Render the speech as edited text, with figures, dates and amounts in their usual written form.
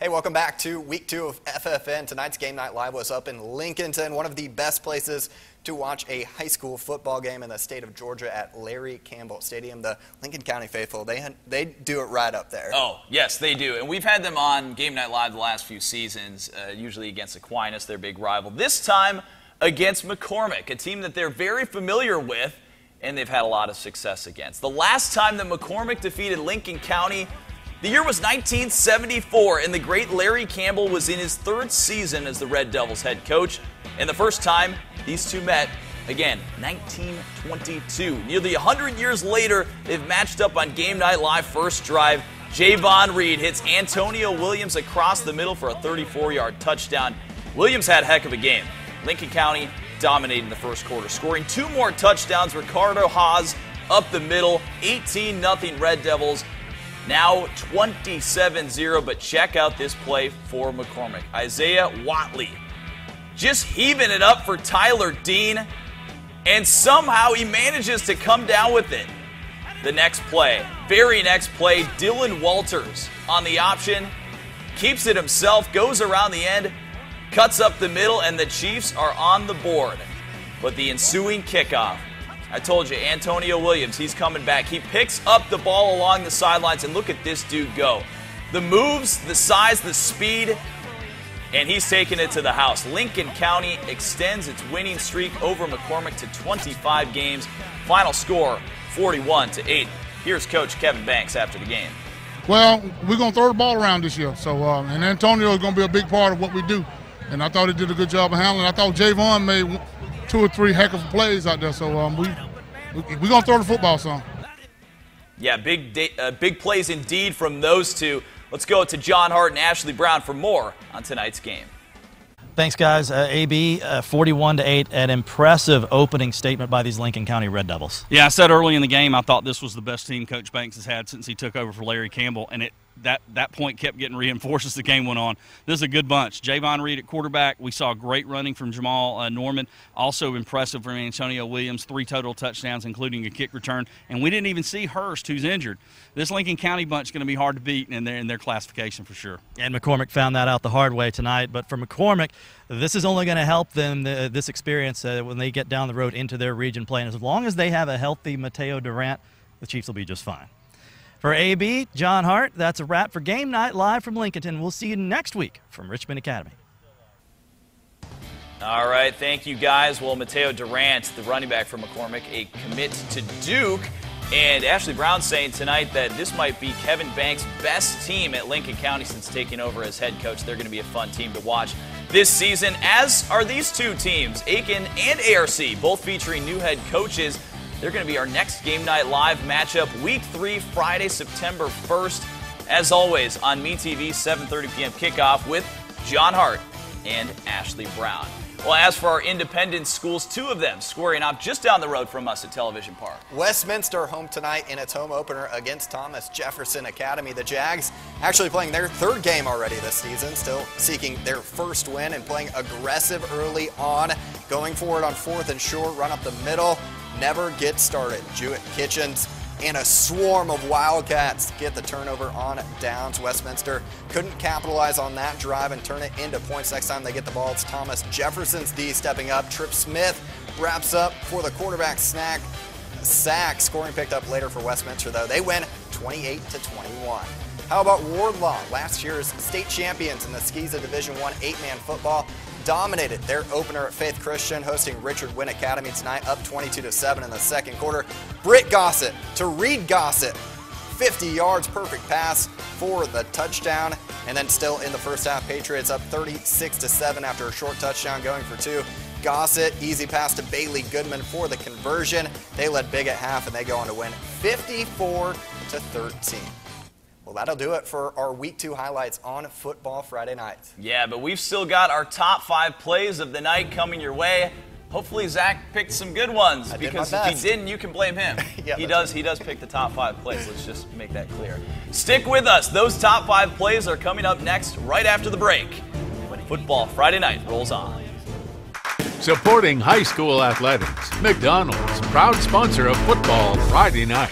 Hey, welcome back to Week 2 of FFN. Tonight's Game Night Live was up in Lincolnton, one of the best places to watch a high school football game in the state of Georgia at Larry Campbell Stadium. The Lincoln County faithful, they do it right up there. Oh, yes, they do. And we've had them on Game Night Live the last few seasons, usually against Aquinas, their big rival. This time against McCormick, a team that they're very familiar with and they've had a lot of success against. The last time that McCormick defeated Lincoln County, the year was 1974, and the great Larry Campbell was in his third season as the Red Devils head coach. And the first time these two met, again, 1922. Nearly 100 years later, they've matched up on Game Night Live first drive. Javon Reed hits Antonio Williams across the middle for a 34-yard touchdown. Williams had a heck of a game. Lincoln County dominating the first quarter, scoring two more touchdowns. Ricardo Haas up the middle, 18-0 Red Devils. Now 27-0, but check out this play for McCormick. Isaiah Watley just heaving it up for Tyler Dean, and somehow he manages to come down with it. The next play, very next play, Dylan Walters on the option, keeps it himself, goes around the end, cuts up the middle, and the Chiefs are on the board. But the ensuing kickoff, I told you, Antonio Williams, he's coming back. He picks up the ball along the sidelines, and look at this dude go. The moves, the size, the speed, and he's taking it to the house. Lincoln County extends its winning streak over McCormick to 25 games. Final score, 41-8. Here's Coach Kevin Banks after the game. Well, we're going to throw the ball around this year, so and Antonio is going to be a big part of what we do. And I thought he did a good job of handling. I thought Javon made 2 or 3 heck of plays out there, so we're going to throw the football some. Yeah, big plays indeed from those two. Let's go to John Hart and Ashley Brown for more on tonight's game. Thanks, guys. AB, 41-8, an impressive opening statement by these Lincoln County Red Devils. Yeah, I said early in the game I thought this was the best team Coach Banks has had since he took over for Larry Campbell, and that point kept getting reinforced as the game went on. This is a good bunch. Javon Reed at quarterback. We saw great running from Jamal Norman. Also impressive from Antonio Williams. 3 total touchdowns, including a kick return. And we didn't even see Hurst, who's injured. This Lincoln County bunch is going to be hard to beat in their classification for sure. And McCormick found that out the hard way tonight. But for McCormick, this is only going to help them, this experience, when they get down the road into their region play. And as long as they have a healthy Mateo Durant, the Chiefs will be just fine. For AB, John Hart, that's a wrap for Game Night Live from Lincolnton. We'll see you next week from Richmond Academy. All right, thank you, guys. Well, Mateo Durant, the running back for McCormick, a commit to Duke. And Ashley Brown saying tonight that this might be Kevin Banks' best team at Lincoln County since taking over as head coach. They're going to be a fun team to watch this season, as are these two teams, Aiken and ARC, both featuring new head coaches. They're going to be our next Game Night Live matchup, Week 3, Friday, September 1st. As always, on MeTV, 7:30 p.m. kickoff with John Hart and Ashley Brown. Well, as for our independent schools, 2 of them squaring up just down the road from us at Television Park. Westminster home tonight in its home opener against Thomas Jefferson Academy. The Jags actually playing their 3rd game already this season, still seeking their first win and playing aggressive early on, going forward on 4th and short, run up the middle. Never get started. Jewett Kitchens and a swarm of Wildcats get the turnover on downs. Westminster couldn't capitalize on that drive and turn it into points next time they get the ball. It's Thomas Jefferson's D stepping up. Trip Smith wraps up for the quarterback sack. Scoring picked up later for Westminster, though. They win 28-21. How about Wardlaw? Last year's state champions in the Skeeza Division I 8-man football dominated their opener at Faith Christian, hosting Richard Wynn Academy tonight, up 22-7 in the second quarter. Britt Gossett to Reed Gossett, 50 yards, perfect pass for the touchdown. And then still in the first half, Patriots up 36-7 after a short touchdown going for 2. Gossett, easy pass to Bailey Goodman for the conversion. They led big at half, and they go on to win 54-13. Well, that'll do it for our Week 2 highlights on Football Friday night. Yeah, but we've still got our top 5 plays of the night coming your way. Hopefully Zach picked some good ones, because if he didn't, you can blame him. Yeah, he does pick the top 5 plays. Let's just make that clear. Stick with us. Those top 5 plays are coming up next right after the break when Football Friday night rolls on. Supporting high school athletics, McDonald's, proud sponsor of Football Friday night.